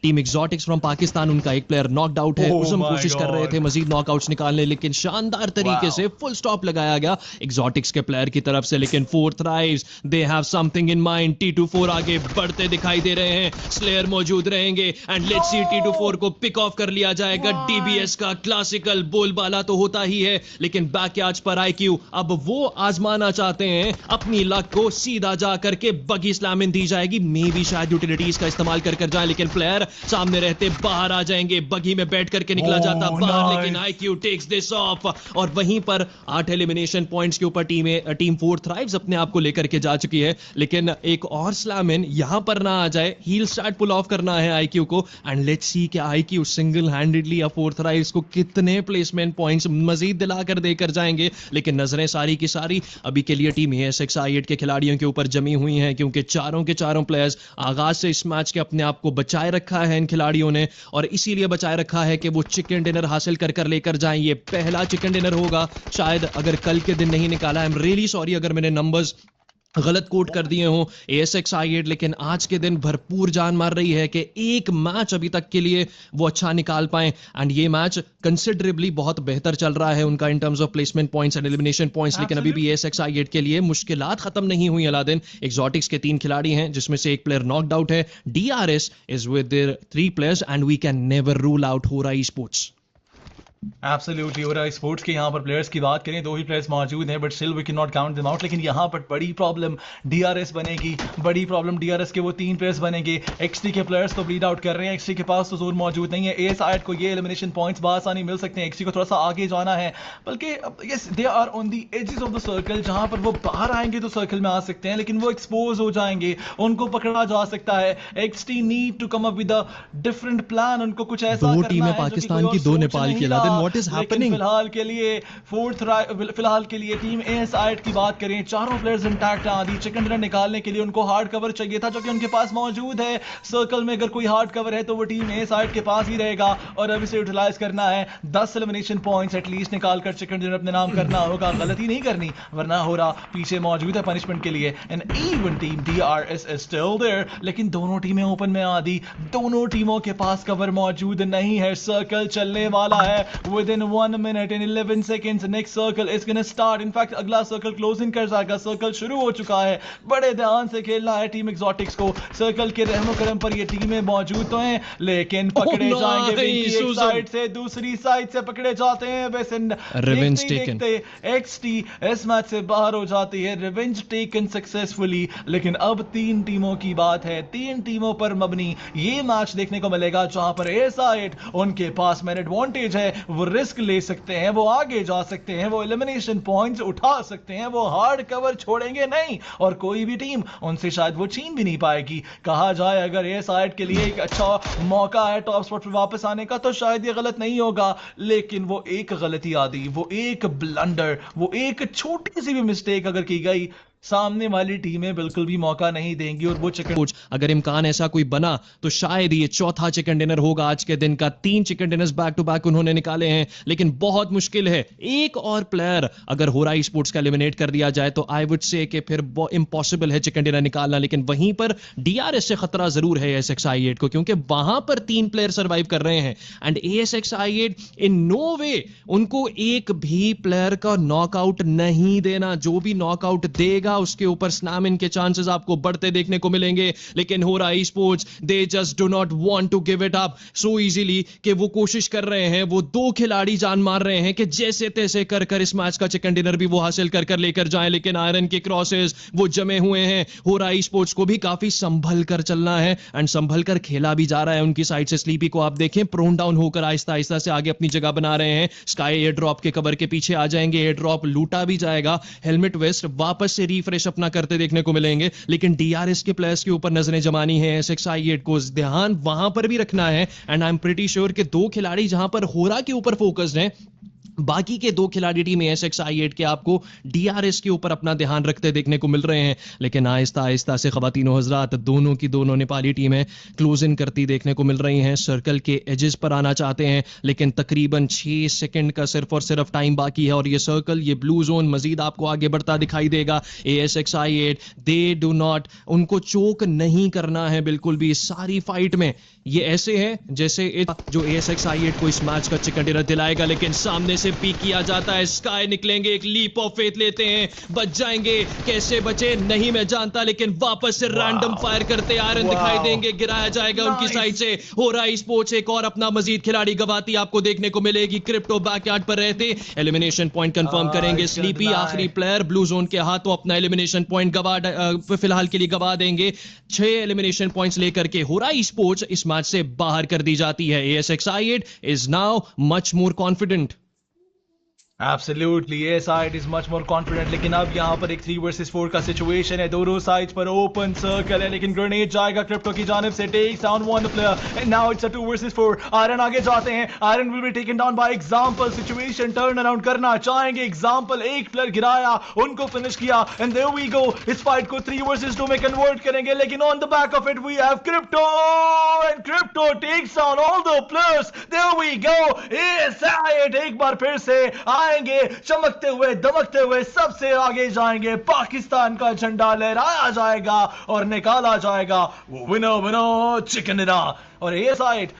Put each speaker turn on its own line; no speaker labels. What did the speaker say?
Team exotics from Pakistan, उनका एक player knocked out है। उजम कोशिश कर रहे थे मजीद नॉकआउट्स निकालने, लेकिन शानदार तरीके से फुल स्टॉप लगाया गया एग्जॉटिक्स के प्लेयर की तरफ से। लेकिन fourth rise they have something in mind. T24 आगे बढ़ते दिखाई दे रहे हैं, स्लेयर मौजूद रहेंगे एंड लेट्स सी T24 को पिक ऑफ कर लिया जाएगा। DBS का क्लासिकल बोलबाला तो होता ही है, लेकिन बैकयार्ड्स पर IQ अब वो आजमाना चाहते हैं अपनी लक को। सीधा जा करके बगी स्लैमिंग दी जाएगी, मे भी शायद यूटिलिटीज का इस्तेमाल कर जाए, लेकिन प्लेयर सामने रहते बाहर आ जाएंगे। बगी में बैठ करके निकला जाता बाहर, लेकिन IQ टेक्स दिस ऑफ और वहीं पर 8 एलिमिनेशन पॉइंट्स के ऊपर टीम 4 थ्राइव्स अपने आप को लेकर के जा चुकी है। लेकिन एक और स्लैम इन यहां पर ना आ जाए, हील स्टार्ट पुल ऑफ करना है IQ को एंड लेट्स सी कि IQ सिंगल हैंडेडली या 4 थ्राइव्स को कितने प्लेसमेंट पॉइंट्स मजीद दिलाकर देकर जाएंगे। लेकिन नजरें सारी की सारी अभी के लिए टीम ASX-I8 के खिलाड़ियों के ऊपर जमी हुई हैं, क्योंकि चारों के चारों प्लेयर्स आगाज से इस मैच के अपने आप को बचाए रखा है इन खिलाड़ियों ने, और इसीलिए बचाए रखा है कि वो चिकन डिनर हासिल कर लेकर जाएं। ये पहला चिकन डिनर होगा शायद, अगर कल के दिन नहीं निकाला। आई एम रियली सॉरी अगर मैंने नंबर्स गलत कोट कर दिए हो ASX-I8, लेकिन आज के दिन भरपूर जान मार रही है कि एक मैच अभी तक के लिए वो अच्छा निकाल पाए एंड ये मैच कंसिडरेबली बहुत बेहतर चल रहा है उनका in terms of placement points and elimination points. लेकिन अभी भी ASX-I8 के लिए मुश्किलात खत्म नहीं हुई। अलादीन एग्जॉटिक्स के 3 खिलाड़ी हैं, जिसमें से एक प्लेयर नॉकड आउट है। DRS is with there 3 players and we can never rule out Hora esports.
Absolutely, हो रहा है स्पोर्ट्स के यहाँ पर प्लेयर्स की बात करें, 2 ही प्लेयर्स मौजूद हैं, but still we can not count them out. लेकिन यहाँ पर बड़ी प्रॉब्लम DRS बनेगी, बड़ी प्रॉब्लम DRS के वो 3 प्लेयर्स बनेंगे। XT के प्लेयर्स तो ब्लीड आउट कर रहे हैं, XT के पास तो जोर मौजूद नहीं है। AS-I8 को ये एलिमिनेशन पॉइंट्स बासानी मिल सकते हैं, XT को थोड़ा सा आगे जाना है, बल्कि yes they are on the edges of the circle. जहाँ पर वो बाहर आएंगे तो सर्कल में आ सकते हैं, लेकिन वो एक्सपोज हो जाएंगे, उनको पकड़ा जा सकता है। XT need to come up with a different plan, उनको कुछ ऐसा करना है।
2 टीमें पाकिस्तान की, 2 नेपाल की। Aladdin, what is happening?
फिलहाल के लिए टीम AS-I8 की बात करें, चारों प्लेयर्स इंटैक्ट आदि चिकन डिनर निकालने के लिए उनको हार्ड कवर चाहिए था, जो कि उनके पास मौजूद है। सर्कल में अगर कोई हार्ड कवर है तो वो टीम AS-I8 के पास ही रहेगा, और अब इसे यूटिलाइज करना है। 10 एलिमिनेशन पॉइंट्स एटलीस्ट निकालकर चिकन डिनर अपने नाम करना होगा। गलती नहीं करनी, वरना हो रहा पीछे मौजूद है पनिशमेंट के लिए। And even team DRS is still there, लेकिन दोनों टीमें ओपन में आदि, दोनों टीमों के पास कवर मौजूद नहीं है। सर्कल चलने वाला है with in 1 minute and 11 seconds next circle is going to start. in fact अगला सर्कल क्लोजिंग कर जाएगा, सर्कल शुरू हो चुका है। बड़े ध्यान से खेलना है टीम एग्जॉटिक्स को। सर्कल के रहमो करम पर ये टीमें मौजूद तो हैं, लेकिन पकड़े जाएंगे एक साइड से, दूसरी साइड से पकड़े जाते हैं। वैसे देखते XT इस मैच से बाहर हो जाती है, रिवेंज टेकन सक्सेसफुली। लेकिन अब 3 टीमों की बात है, 3 टीमों पर मबनी ये मैच देखने को मिलेगा, जहां पर AS-I8 उनके पास मैन एडवांटेज है, वो रिस्क ले सकते हैं, वो आगे जा सकते हैं, वो एलिमिनेशन पॉइंट्स उठा सकते हैं, वो हार्ड कवर छोड़ेंगे नहीं, और कोई भी टीम उनसे शायद वो छीन भी नहीं पाएगी। कहा जाए अगर AS-I8 के लिए एक अच्छा मौका है टॉप स्पॉट पर वापस आने का, तो शायद ये गलत नहीं होगा। लेकिन वो एक गलती आदि, वो एक ब्लंडर, वो एक छोटी सी भी मिस्टेक अगर की गई, सामने वाली टीमें बिल्कुल भी मौका नहीं देंगी। और वो चिकन,
अगर इम्कान ऐसा कोई बना तो शायद ये चौथा चिकन डिनर होगा आज के दिन का। 3 chicken dinners back to back उन्होंने निकाले हैं, लेकिन बहुत मुश्किल है। एक और प्लेयर अगर होरा ई-स्पोर्ट्स का एलिमिनेट कर दिया जाए तो आई वुड से कि फिर इम्पॉसिबल है चिकन डिनर निकालना। लेकिन वहीं पर DRS से खतरा जरूर है ASX-I8 को, क्योंकि वहां पर 3 प्लेयर सर्वाइव कर रहे हैं एंड ASX-I8 इन नो वे उनको एक भी प्लेयर का नॉकआउट नहीं देना। जो भी नॉकआउट देगा उसके ऊपर स्नैम इन के चांसेस आपको बढ़ते देखने को मिलेंगे। लेकिन Hora esports they just do not want to give it up so easily, कि वो कोशिश कर रहे हैं, वो 2 खिलाड़ी जान मार रहे हैं कि जैसे तैसे कर इस मैच का चिकन डिनर भी वो हासिल कर लेकर जाएं। लेकिन आयरन के क्रॉसेस वो जमे हुए हैं। होरा ई-स्पोर्ट्स को भी काफी संभल कर चलना है एंड संभल कर खेला भी जा रहा है। उनकी साइड से स्लीपी को आप देखें, प्रोन डाउन होकर आहिस्ता आहिस्ता से आगे अपनी जगह बना रहे हैं। स्काई एयर ड्रॉप के कवर के पीछे आ जाएंगे, एयर ड्रॉप लूटा भी जाएगा। हेलमेट वेस्ट वापस से रिफ्रेश अपना करते देखने को मिलेंगे। लेकिन DRS के प्लेयर्स के ऊपर नजरें जमानी है, ASX-I8 को ध्यान वहां पर भी रखना है। And I am pretty sure कि 2 खिलाड़ी जहां पर होरा के ऊपर फोकस्ड हैं, बाकी के दो खिलाड़ी टीम ASX-I8 के आपको DRS के ऊपर अपना ध्यान रखते देखने को मिल रहे हैं, लेकिन आहिस्ता आहिस्ता से खवातीनो हजरात दोनों की दोनों नेपाली टीमें क्लोज इन करती देखने को मिल रही हैं। सर्कल के एजेस पर आना चाहते हैं, लेकिन तकरीबन 6 सेकंड का सिर्फ और सिर्फ टाइम बाकी है और ये सर्कल, ये ब्लू जोन मजीद आपको आगे बढ़ता दिखाई देगा। ASX-I8 दे डू नॉट, उनको चोक नहीं करना है बिल्कुल भी इस सारी फाइट में। ये ऐसे है जैसे जो ASX-I8 को इस मैच का चिकन डिनर दिलाएगा, लेकिन सामने से पीक किया जाता है। स्काई निकलेंगे, एक लीप ऑफ फेथ लेते हैं, बच जाएंगे, कैसे बचे नहीं मैं जानता, लेकिन वापस से रैंडम फायर करते आयरन दिखाई देंगे, गिराया जाएगा उनकी साइड से। हो रहा है स्पोर्ट्स एक और अपना मजीद खिलाड़ी गवाती आपको देखने को मिलेगी। क्रिप्टो बैकयार्ड पर रहते एलिमिनेशन पॉइंट कंफर्म करेंगे। स्लीपी आखिरी प्लेयर ब्लू जोन के हाथों अपना एलिमिनेशन पॉइंट फिलहाल के लिए गवा देंगे। 6 एलिमिनेशन पॉइंट्स लेकर के हो रहा है स्पोर्ट्स इस मैच से बाहर कर दी जाती है। ASX-I8 is now much more confident.
Absolutely, yes, side is much more confident. लेकिन अब यहाँ पर एक 3 versus 4 का सिचुएशन है, दोनों साइड्स पर ओपन सर्कल है, लेकिन ग्रेनेड जाएगा क्रिप्टो की जानिब से, takes down one player and now it's a 2 versus 4. Iron आगे जाते हैं, Iron will be taken down by Example. Situation turn around करना चाहेंगे एग्जांपल, एक प्लेयर गिराया, उनको फिनिश किया एंड देयर वी गो। इस फाइट को 3 versus 2 में कन्वर्ट करेंगे, लेकिन on the back of it we have crypto and crypto takes down all the players. There we go, ASX-I8 एक बार फिर से आएंगे चमकते हुए दमकते हुए, सबसे आगे जाएंगे, पाकिस्तान का झंडा लहराया जाएगा और निकाला जाएगा वो विनर चिकन डिनर। और ASX-I8